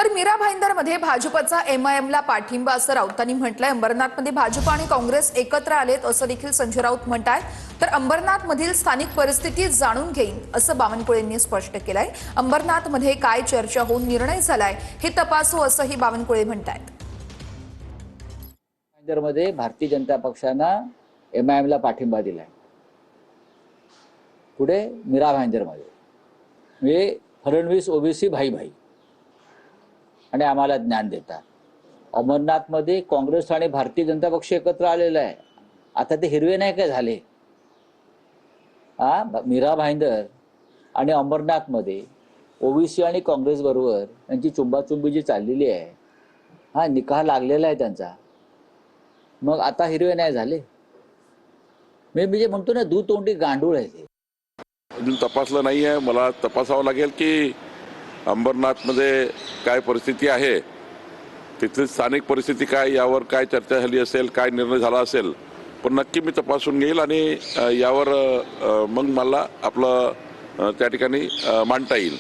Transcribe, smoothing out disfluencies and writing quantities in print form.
तर मीरा भाईंदरमध्ये भाजपचा एमआयएमला पाठिंबा असं राऊतांनी म्हटलंय। अंबरनाथमध्ये भाजप आणि काँग्रेस एकत्र आलेत असं देखील संजय राऊत म्हणतात। तर अंबरनाथमधील स्थानिक परिस्थिती जाणून घेईन असं बावनकुळेंनी स्पष्ट केलंय। अंबरनाथमध्ये काय चर्चा होऊन निर्णय झालाय हे तपासू असंही बावनकुळे म्हणतात। मध्ये भारतीय जनता पक्षानं एमआयएमला पाठिंबा दिलाय। पुढे मीरा भाईंदरमध्ये म्हणजे फडणवीस ओबीसी भाई भाई आणि आम्हाला ज्ञान देतात। अमरनाथमध्ये काँग्रेस आणि भारतीय जनता पक्ष एकत्र आलेला आहे। आता ते हिरवे नाही काय झाले? मीरा भाईंदर आणि अमरनाथमध्ये ओबीसी आणि काँग्रेस बरोबर त्यांची चुंबाचुंबी जी चाललेली आहे, निकाह लागलेला आहे त्यांचा, मग आता हिरवे नाही झाले? मी जे म्हणतो ना, दुतोंडी गांडूळ आहे ते। अजून तपासलं नाही आहे। मला तपासावं लागेल की अंबरनाथमध्ये काय परिस्थिती आहे, तिथली स्थानिक परिस्थिती काय, यावर काय चर्चा झाली असेल, काय निर्णय झाला असेल, पण नक्की मी तपासून घेईल आणि यावर मग मला आपलं त्या ठिकाणी मांडता येईल।